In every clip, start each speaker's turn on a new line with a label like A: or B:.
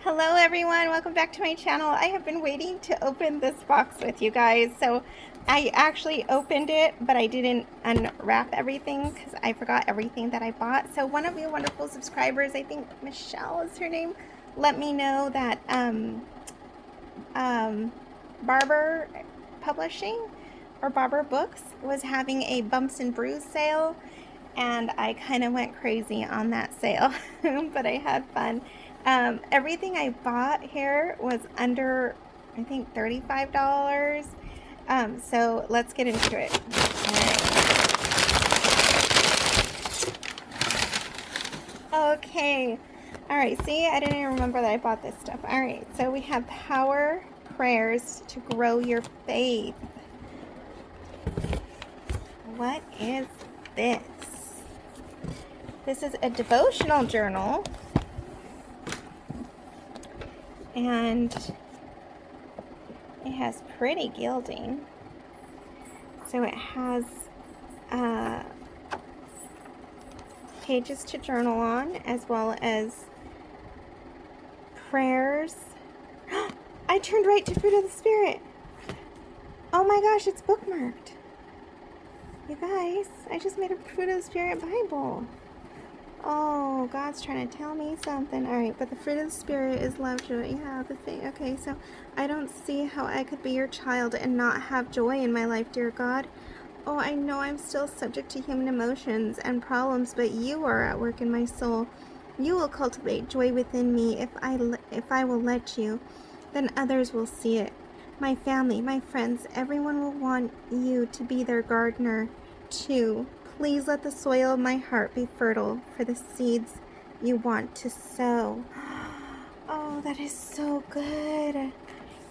A: Hello everyone, welcome back to my channel. I have been waiting to open this box with you guys. So I actually opened it, but I didn't unwrap everything because I forgot everything that I bought. So one of you wonderful subscribers, I think Michelle is her name, let me know that Barbour Publishing or Barbour Books was having a Bumps and Bruise sale, and I kind of went crazy on that sale, but I had fun. Everything I bought here was under, I think, $35. So let's get into it. All right. Okay. All right. See, I didn't even remember that I bought this stuff. All right. So we have Power Prayers to Grow Your Faith. What is this? This is a devotional journal. And it has pretty gilding. So it has pages to journal on, as well as prayers. I turned right to Fruit of the Spirit. Oh my gosh, it's bookmarked. You guys, I just made a Fruit of the Spirit Bible. Oh, God's trying to tell me something. All right, but the fruit of the Spirit is love, joy. Yeah, the thing. Okay, so I don't see how I could be your child and not have joy in my life, dear God. Oh, I know I'm still subject to human emotions and problems, but you are at work in my soul. You will cultivate joy within me if I will let you. Then others will see it. My family, my friends, everyone will want you to be their gardener too. Please let the soil of my heart be fertile for the seeds you want to sow. Oh, that is so good.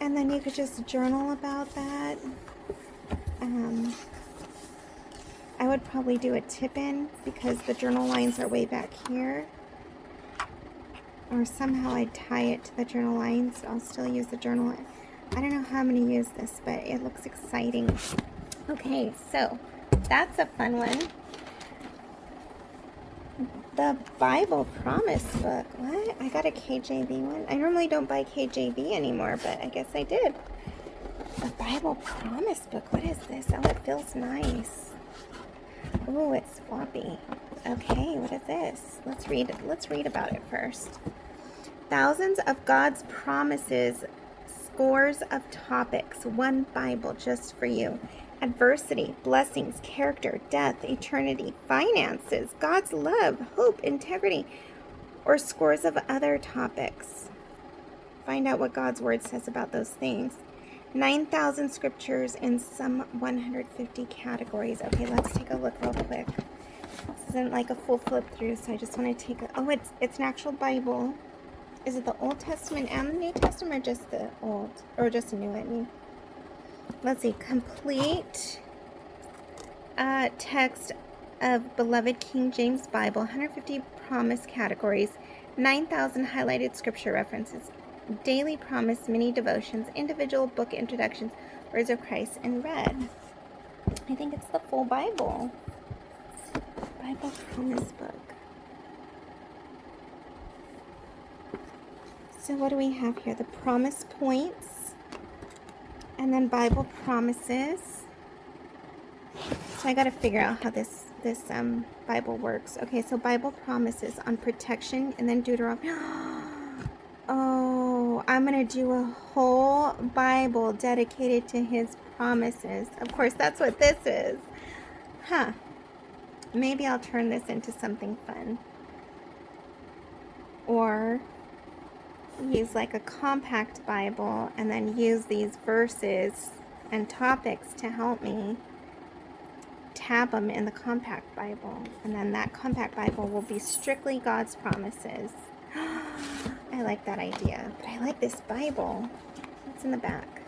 A: And then you could just journal about that. I would probably do a tip-in because the journal lines are way back here. Or somehow I'd tie it to the journal lines. I'll still use the journal line. I don't know how I'm going to use this, but it looks exciting. Okay, so that's a fun one. The Bible Promise book. What? I got a KJV one. I normally don't buy KJV anymore, but I guess I did. The Bible Promise book. What is this? Oh, it feels nice. Oh, it's floppy. Okay, what is this? Let's read about it first. Thousands of God's promises, scores of topics, one Bible just for you. Adversity, blessings, character, death, eternity, finances, God's love, hope, integrity, or scores of other topics. Find out what God's word says about those things. 9,000 scriptures in some 150 categories. Okay, let's take a look real quick. This isn't like a full flip through, so I just want to take a... Oh, it's an actual Bible. Is it the Old Testament and the New Testament, or just the Old? Or just the New, I mean. Let's see. Complete text of beloved King James Bible. 150 promise categories. 9,000 highlighted scripture references. Daily promise, mini devotions, individual book introductions, words of Christ in red. I think it's the full Bible. Bible Promise book. So what do we have here? The promise points, and then Bible promises. So I got to figure out how this Bible works. Okay, so Bible promises on protection, and then Deuteronomy. Oh, I'm going to do a whole Bible dedicated to his promises. Of course, that's what this is. Huh. Maybe I'll turn this into something fun. Or use like a compact Bible and then use these verses and topics to help me tab them in the compact Bible. And then that compact Bible will be strictly God's promises. I like that idea, but I like this Bible. What's in the back?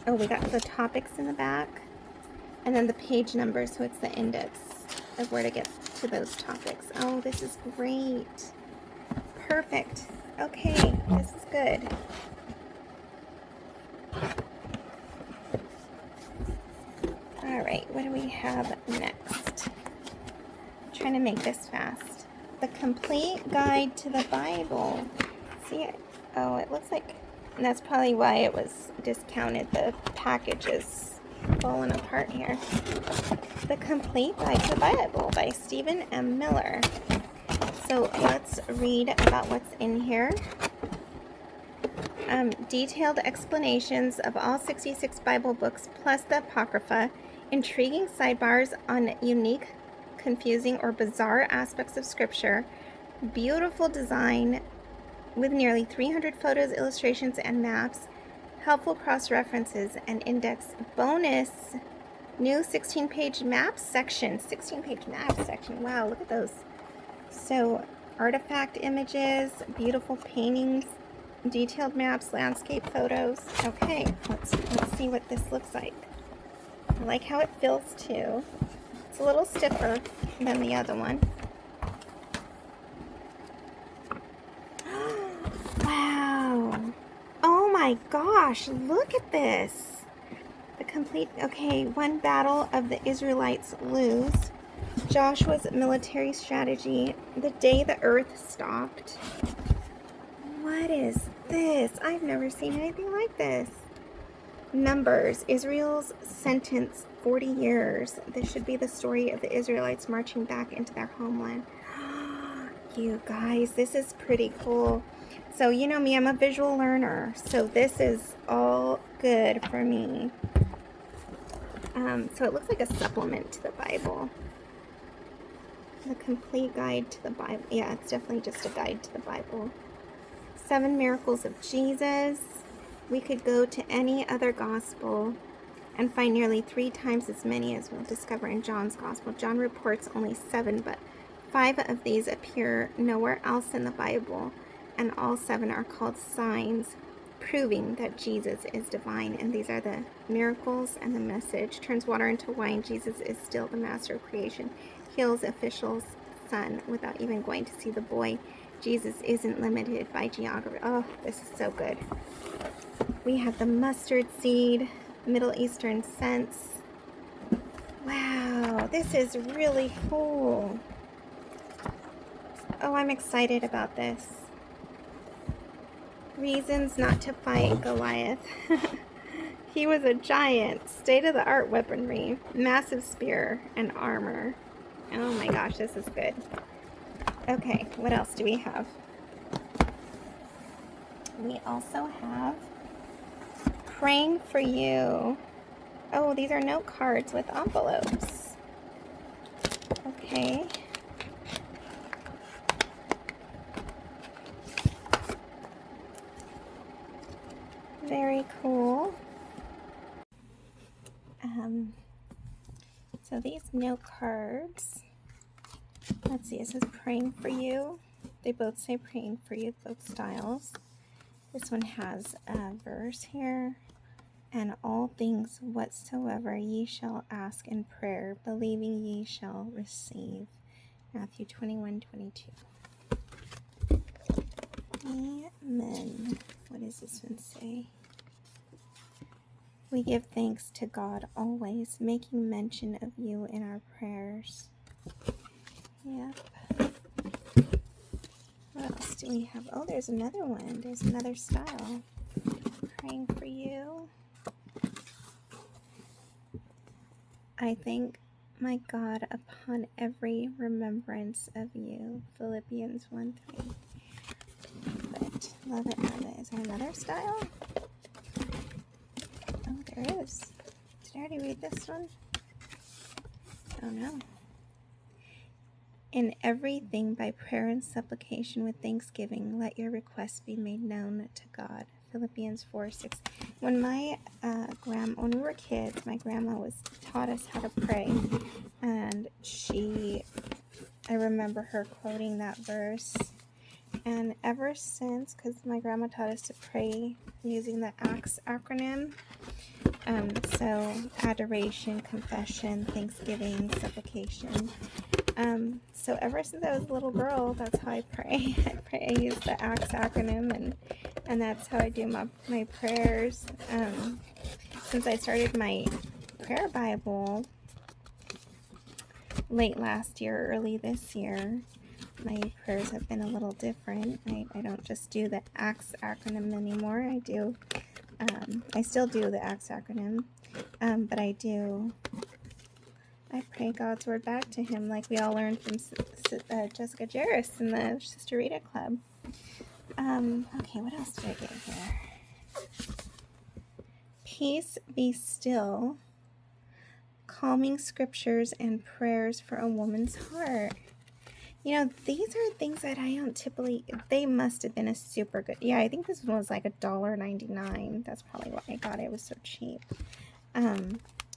A: Oh, we got the topics in the back, and then the page number, so it's the index of where to get to those topics. Oh, this is great. Perfect. Okay, this is good. All right, what do we have next? trying to make this fast. The Complete Guide to the Bible. See it? Oh, it looks like, and that's probably why it was discounted. The package is falling apart here. The Complete Guide to the Bible by Stephen M. Miller. So let's read about what's in here. Detailed explanations of all 66 Bible books plus the Apocrypha, intriguing sidebars on unique, confusing, or bizarre aspects of Scripture, beautiful design with nearly 300 photos, illustrations, and maps, helpful cross-references, and index bonus, new 16-page maps section. 16-page maps section. Wow, look at those. So, artifact images, beautiful paintings, detailed maps, landscape photos. Okay, let's see what this looks like. I like how it feels too. It's a little stiffer than the other one. Wow. Oh my gosh, look at this. The complete, okay, one battle of the Israelites lose. Joshua's military strategy. The day the earth stopped. What is this? I've never seen anything like this. Numbers. Israel's sentence 40 years. This should be the story of the Israelites marching back into their homeland. You guys, this is pretty cool. So you know me, I'm a visual learner. So this is all good for me. So it looks like a supplement to the Bible. The Complete Guide to the Bible. Yeah, it's definitely just a guide to the Bible. 7 miracles of Jesus. We could go to any other gospel and find nearly 3 times as many as we'll discover in John's gospel. John reports only 7, but 5 of these appear nowhere else in the Bible, and all 7 are called signs, proving that Jesus is divine. And these are the miracles and the message. Turns water into wine. Jesus is still the master of creation. Heals official's son without even going to see the boy. Jesus isn't limited by geography. Oh, this is so good. We have the mustard seed, Middle Eastern scents. Wow, this is really cool. Oh, I'm excited about this. Reasons not to fight Goliath. He was a giant, state-of-the-art weaponry, massive spear, and armor. Oh my gosh, this is good. Okay, what else do we have? We also have Praying for You. Oh, these are note cards with envelopes. Okay. Very cool. So these note cards, let's see, it says Praying for You. They both say Praying for You, both styles. This one has a verse here. And all things whatsoever ye shall ask in prayer, believing ye shall receive. Matthew 21:22. Amen. What does this one say? We give thanks to God always, making mention of you in our prayers. Yep. What else do we have? Oh, there's another one. There's another style. Praying for You. I thank my God upon every remembrance of you. Philippians 1:3. Love it, love it. Is there another style? Oh, there is. Did I already read this one? Oh no. In everything by prayer and supplication with thanksgiving, let your requests be made known to God. Philippians 4:6. When when we were kids, my grandma taught us how to pray, and I remember her quoting that verse. And ever since, because my grandma taught us to pray using the ACTS acronym, so adoration, confession, thanksgiving, supplication. So ever since I was a little girl, that's how I pray. I use the ACTS acronym, and that's how I do my prayers. Since I started my prayer Bible, late last year, early this year, my prayers have been a little different. I don't just do the ACTS acronym anymore. I still do the ACTS acronym, but I pray God's word back to him, like we all learned from Jessica Jarris in the Sister Rita Club. Okay, what else did I get here? Peace be still, calming scriptures and prayers for a woman's heart. You know, these are things that I don't typically, they must have been a super good, yeah, I think this one was like $1.99. That's probably why I got it. It was so cheap.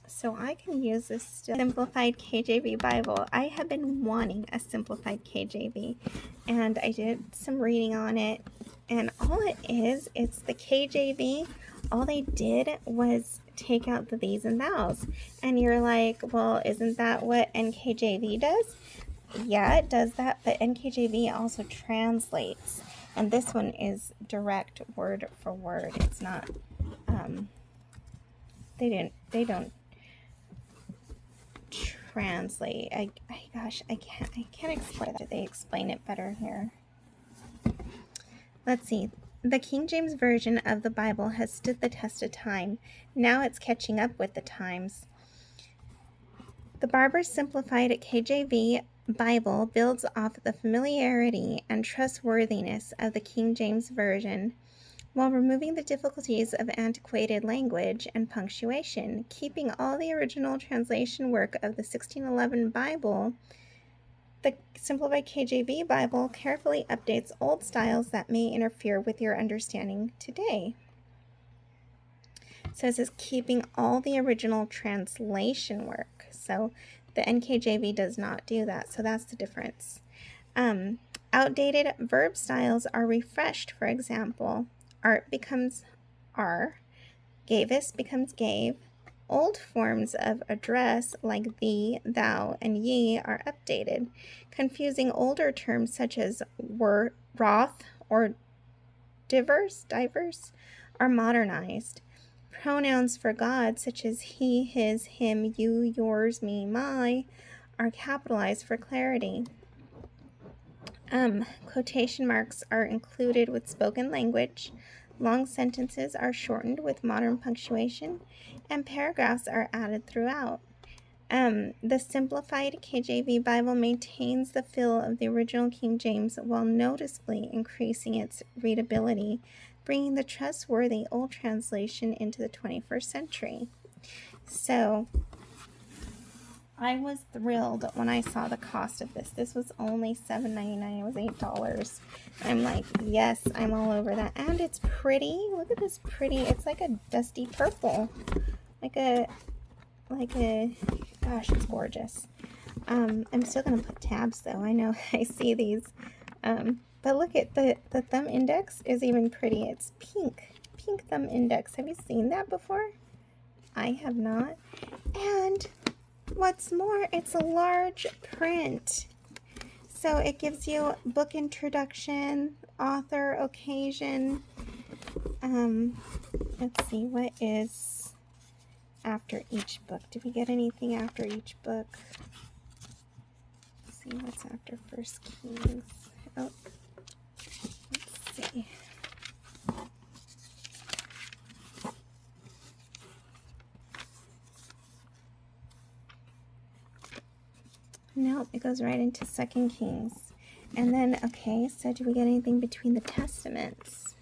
A: So I can use this still. Simplified KJV Bible. I have been wanting a simplified KJV, and I did some reading on it, and all it is, it's the KJV. All they did was take out the these and thous, and you're like, well, isn't that what NKJV does? Yeah, it does that, but NKJV also translates, and this one is direct word for word. It's not, they don't translate. Gosh, I can't explain that. They explain it better here. Let's see. The King James Version of the Bible has stood the test of time. Now it's catching up with the times. The Barbour Simplified KJV Bible builds off the familiarity and trustworthiness of the King James Version, while removing the difficulties of antiquated language and punctuation, keeping all the original translation work of the 1611 Bible. The Simplified KJV Bible carefully updates old styles that may interfere with your understanding today. So it says keeping all the original translation work. So the NKJV does not do that. So that's the difference. Outdated verb styles are refreshed. For example, art becomes are, gavis becomes gave. Old forms of address like thee, thou, and ye are updated. Confusing older terms such as wroth or diverse are modernized. Pronouns for God such as he, his, him, you, yours, me, my are capitalized for clarity. Quotation marks are included with spoken language. Long sentences are shortened with modern punctuation, and paragraphs are added throughout. The Simplified KJV Bible maintains the feel of the original King James while noticeably increasing its readability, bringing the trustworthy old translation into the 21st century. So I was thrilled when I saw the cost of this. This was only $7.99. It was $8. I'm like, yes, I'm all over that. And it's pretty. Look at this pretty. It's like a dusty purple. Like a, gosh, it's gorgeous. I'm still going to put tabs though. I know I see these. But look at the thumb index is even pretty. It's pink thumb index. Have you seen that before? I have not. And what's more, it's a large print. So it gives you book introduction, author, occasion. Let's see, what is after each book? Did we get anything after each book? Let's see what's after First Kings. Oh, let's see. No, it goes right into 2 Kings. And then, okay, so do we get anything between the Testaments?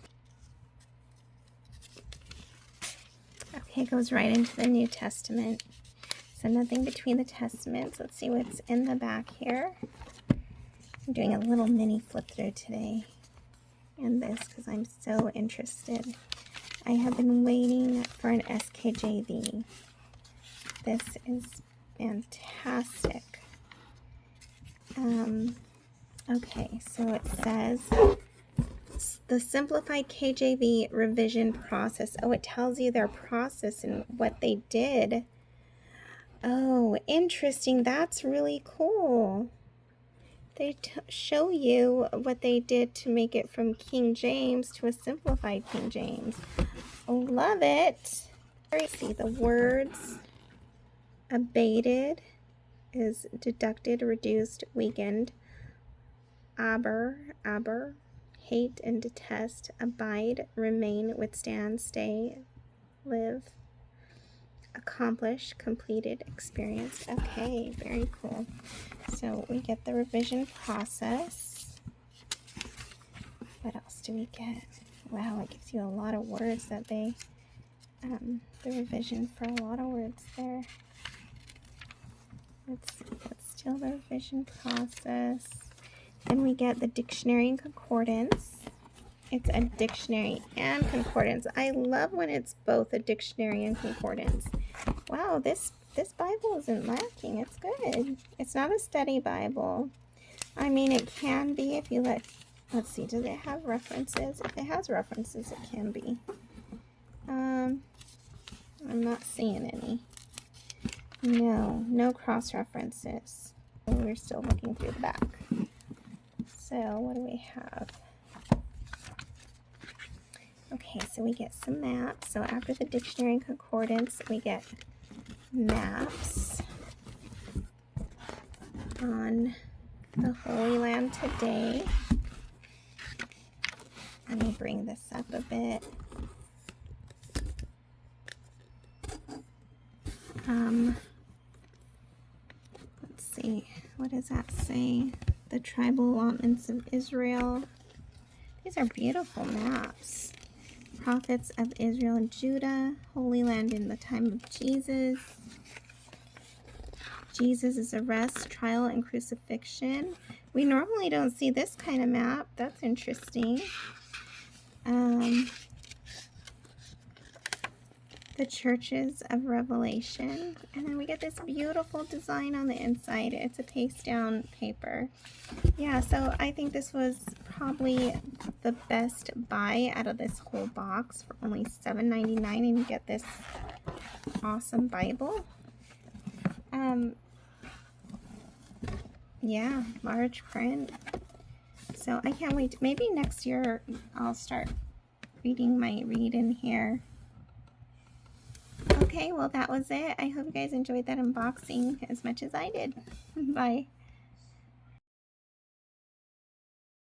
A: Okay, it goes right into the New Testament. So nothing between the Testaments. Let's see what's in the back here. I'm doing a little mini flip through today in this because I'm so interested. I have been waiting for an SKJV. This is fantastic. Okay, so it says the Simplified KJV revision process. Oh, it tells you their process and what they did. Oh, interesting. That's really cool. They show you what they did to make it from King James to a simplified King James. Oh, love it. See the words abated. is deducted, reduced, weakened. Aber, hate and detest, abide, remain, withstand, stay, live, accomplish, completed, experienced. Okay, very cool. So we get the revision process. What else do we get? Wow, it gives you a lot of words that they, the revision for a lot of words there. Let's still the revision process. Then we get the dictionary and concordance. It's a dictionary and concordance. I love when it's both a dictionary and concordance. Wow, this Bible isn't lacking. It's good. It's not a study Bible. I mean, it can be if you let's see, does it have references? If it has references, it can be. I'm not seeing any. No cross references. We're still looking through the back. So what do we have? Okay, so we get some maps. So after the dictionary and concordance, we get maps on the Holy Land today. Let me bring this up a bit. Let's see, what does that say? The tribal allotments of Israel. These are beautiful maps. Prophets of Israel and Judah. Holy Land in the time of Jesus. Jesus' arrest, trial, and crucifixion. We normally don't see this kind of map. That's interesting. The churches of Revelation. And then we get this beautiful design on the inside. It's a paste down paper. Yeah, so I think this was probably the best buy out of this whole box for only $7.99, and you get this awesome Bible. Yeah, large print. So I can't wait. Maybe next year I'll start reading my read in here. Okay, well that was it. I hope you guys enjoyed that unboxing as much as I did. Bye.